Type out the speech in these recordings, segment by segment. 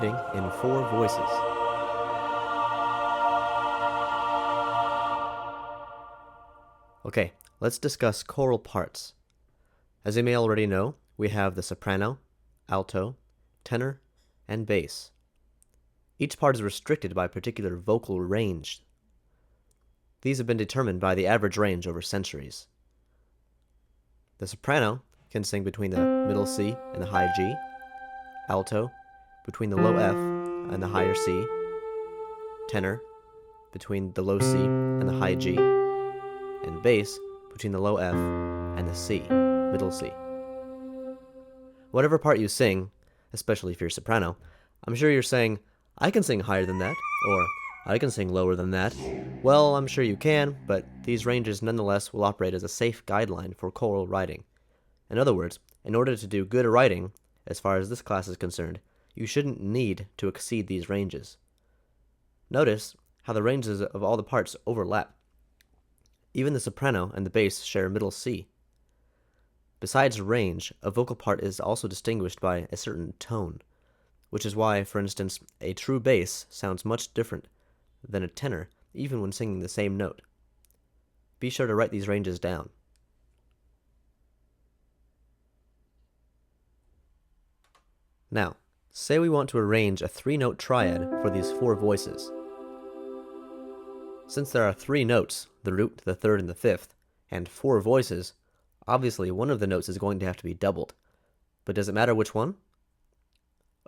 writing in 4 voices. Okay, let's discuss choral parts. As you may already know, we have the soprano, alto, tenor, and bass. Each part is restricted by a particular vocal range. These have been determined by the average range over centuries. The soprano can sing between the middle C and the high G, alto between the low F and the higher C, tenor between the low C and the high G, and bass between the low F and the C, middle C. Whatever part you sing, especially if you're soprano, I'm sure you're saying, I can sing higher than that, or I can sing lower than that. Well, I'm sure you can, but these ranges nonetheless will operate as a safe guideline for choral writing. In other words, in order to do good writing, as far as this class is concerned, you shouldn't need to exceed these ranges. Notice how the ranges of all the parts overlap. Even the soprano and the bass share middle C. Besides range, a vocal part is also distinguished by a certain tone, which is why, for instance, a true bass sounds much different than a tenor, even when singing the same note. Be sure to write these ranges down. Now, say we want to arrange a 3-note triad for these 4 voices. Since there are 3 notes, the root, the third, and the fifth, and 4 voices, obviously one of the notes is going to have to be doubled. But does it matter which one?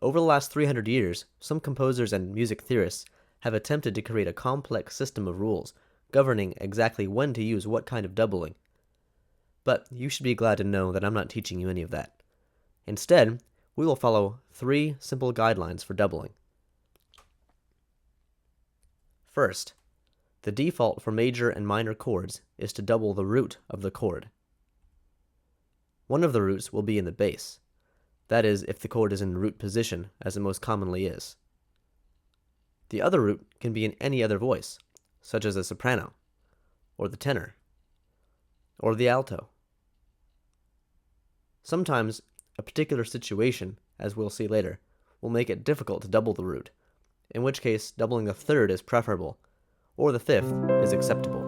Over the last 300 years, some composers and music theorists have attempted to create a complex system of rules governing exactly when to use what kind of doubling. But you should be glad to know that I'm not teaching you any of that. Instead, we will follow 3 simple guidelines for doubling. First, the default for major and minor chords is to double the root of the chord. One of the roots will be in the bass. That is, if the chord is in root position, as it most commonly is. The other root can be in any other voice, such as the soprano, or the tenor, or the alto. Sometimes, a particular situation, as we'll see later, will make it difficult to double the root, in which case doubling the third is preferable, or the fifth is acceptable.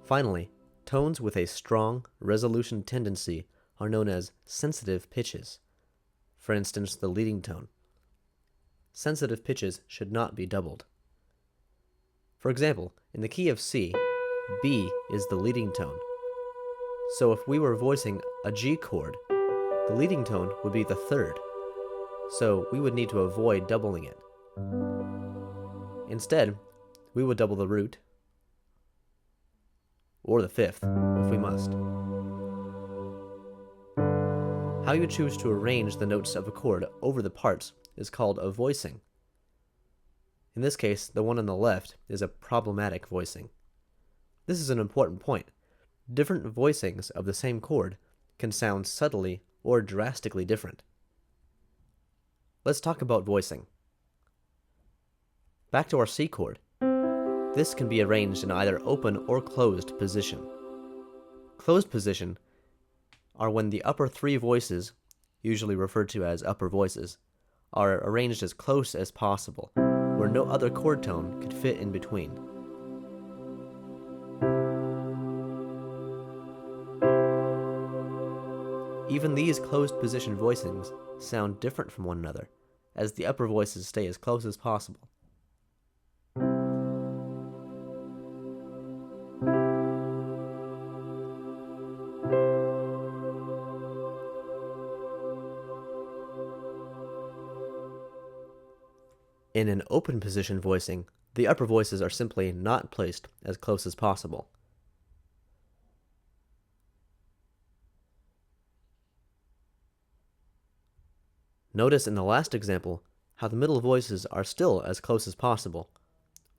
Finally, tones with a strong resolution tendency are known as sensitive pitches. For instance, the leading tone. Sensitive pitches should not be doubled. For example, in the key of C, B is the leading tone. So if we were voicing a G chord, the leading tone would be the third. So we would need to avoid doubling it. Instead, we would double the root, or the fifth, if we must. How you choose to arrange the notes of a chord over the parts is called a voicing. In this case, the one on the left is a problematic voicing. This is an important point. Different voicings of the same chord can sound subtly or drastically different. Let's talk about voicing. Back to our C chord. This can be arranged in either open or closed position. Closed position are when the upper 3 voices, usually referred to as upper voices, are arranged as close as possible, where no other chord tone could fit in between. Even these closed position voicings sound different from one another, as the upper voices stay as close as possible. In an open position voicing, the upper voices are simply not placed as close as possible. Notice in the last example how the middle voices are still as close as possible,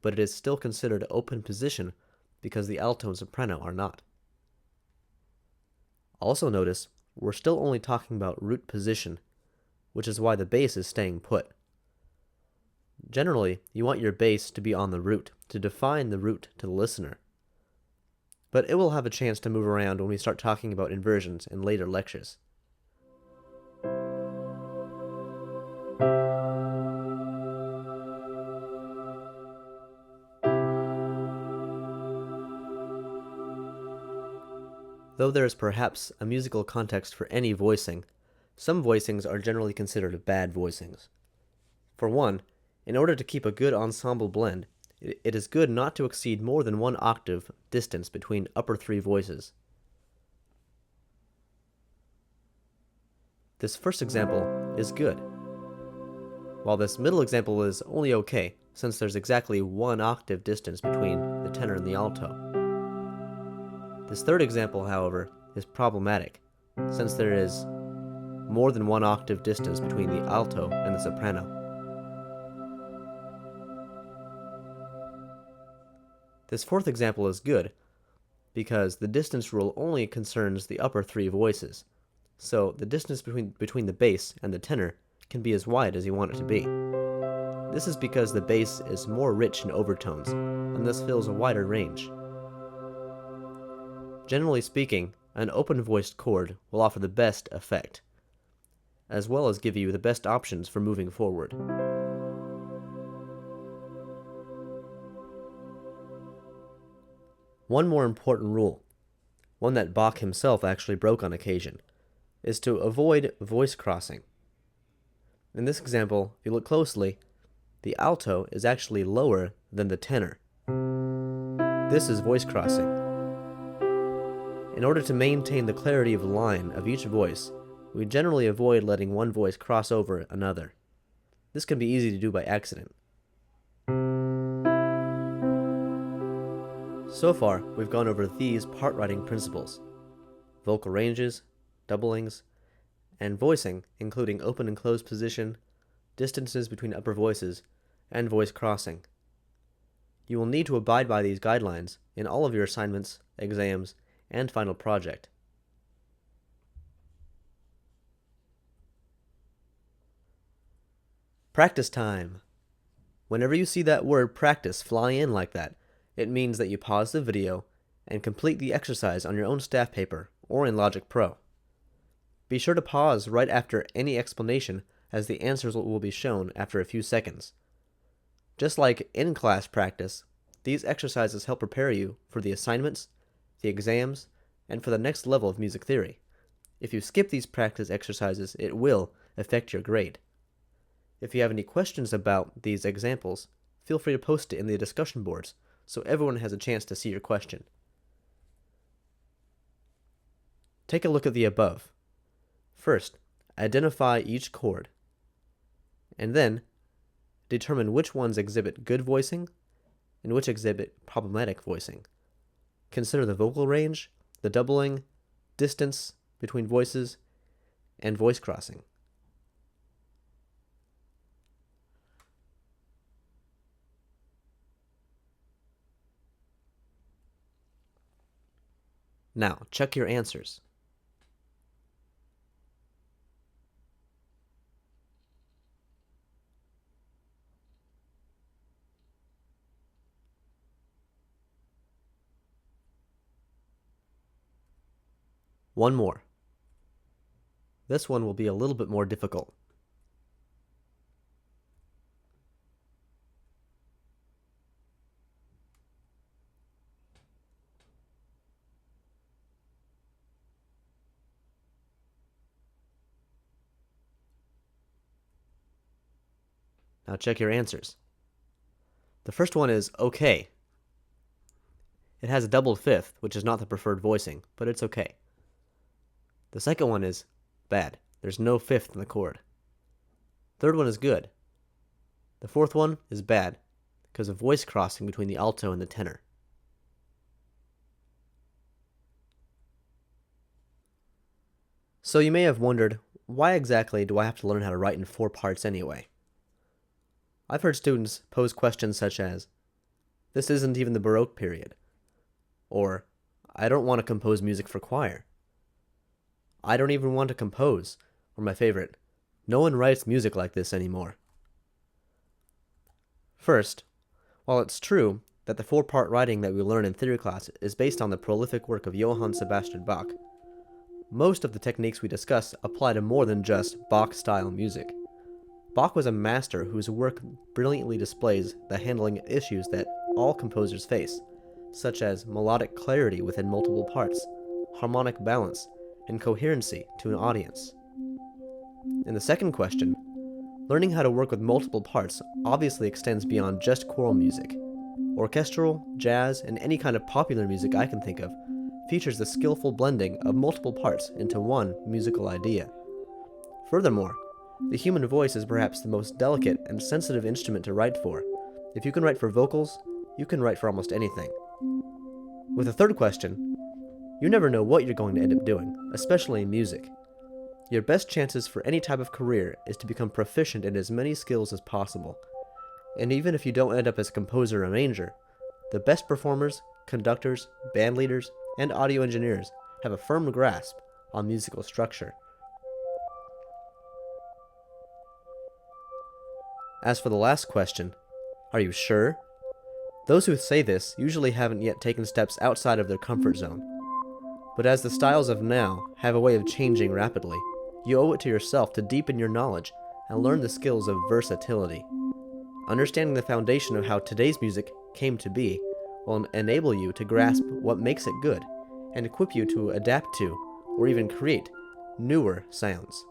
but it is still considered open position because the alto and soprano are not. Also notice we're still only talking about root position, which is why the bass is staying put. Generally, you want your bass to be on the root, to define the root to the listener. But it will have a chance to move around when we start talking about inversions in later lectures. Though there is perhaps a musical context for any voicing, some voicings are generally considered bad voicings. For one, in order to keep a good ensemble blend, it is good not to exceed more than 1 octave distance between upper 3 voices. This first example is good, while this middle example is only okay, since there's exactly 1 octave distance between the tenor and the alto. This third example, however, is problematic, since there is more than 1 octave distance between the alto and the soprano. This fourth example is good, because the distance rule only concerns the upper 3 voices, so the distance between the bass and the tenor can be as wide as you want it to be. This is because the bass is more rich in overtones, and thus fills a wider range. Generally speaking, an open-voiced chord will offer the best effect, as well as give you the best options for moving forward. One more important rule, one that Bach himself actually broke on occasion, is to avoid voice crossing. In this example, if you look closely, the alto is actually lower than the tenor. This is voice crossing. In order to maintain the clarity of line of each voice, we generally avoid letting one voice cross over another. This can be easy to do by accident. So far, we've gone over these part writing principles: vocal ranges, doublings, and voicing, including open and closed position, distances between upper voices, and voice crossing. You will need to abide by these guidelines in all of your assignments, exams, and final project. Practice time. Whenever you see that word practice fly in like that, it means that you pause the video and complete the exercise on your own staff paper or in Logic Pro. Be sure to pause right after any explanation, as the answers will be shown after a few seconds. Just like in-class practice, these exercises help prepare you for the assignments, the exams, and for the next level of music theory. If you skip these practice exercises, it will affect your grade. If you have any questions about these examples, feel free to post it in the discussion boards so everyone has a chance to see your question. Take a look at the above. First, identify each chord, and then determine which ones exhibit good voicing and which exhibit problematic voicing. Consider the vocal range, the doubling, distance between voices, and voice crossing. Now, check your answers. One more. This one will be a little bit more difficult. Now check your answers. The first one is okay. It has a doubled fifth, which is not the preferred voicing, but it's okay. The second one is bad. There's no fifth in the chord. Third one is good. The fourth one is bad because of voice crossing between the alto and the tenor. So you may have wondered, why exactly do I have to learn how to write in 4 parts anyway? I've heard students pose questions such as, this isn't even the Baroque period, or I don't want to compose music for choir. I don't even want to compose, or my favorite, no one writes music like this anymore. First, while it's true that the four-part writing that we learn in theory class is based on the prolific work of Johann Sebastian Bach, most of the techniques we discuss apply to more than just Bach-style music. Bach was a master whose work brilliantly displays the handling of issues that all composers face, such as melodic clarity within multiple parts, harmonic balance, and coherency to an audience. In the second question, learning how to work with multiple parts obviously extends beyond just choral music. Orchestral, jazz, and any kind of popular music I can think of features the skillful blending of multiple parts into one musical idea. Furthermore, the human voice is perhaps the most delicate and sensitive instrument to write for. If you can write for vocals, you can write for almost anything. With the third question, you never know what you're going to end up doing, especially in music. Your best chances for any type of career is to become proficient in as many skills as possible. And even if you don't end up as a composer or arranger, the best performers, conductors, band leaders, and audio engineers have a firm grasp on musical structure. As for the last question, are you sure? Those who say this usually haven't yet taken steps outside of their comfort zone. But as the styles of now have a way of changing rapidly, you owe it to yourself to deepen your knowledge and learn the skills of versatility. Understanding the foundation of how today's music came to be will enable you to grasp what makes it good and equip you to adapt to, or even create, newer sounds.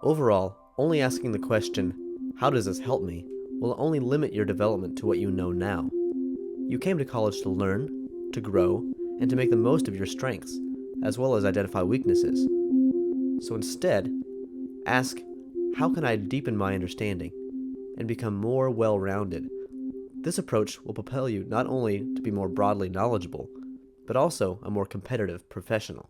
Overall, only asking the question, how does this help me, will only limit your development to what you know now. You came to college to learn, to grow, and to make the most of your strengths, as well as identify weaknesses. So instead, ask, how can I deepen my understanding and become more well-rounded? This approach will propel you not only to be more broadly knowledgeable, but also a more competitive professional.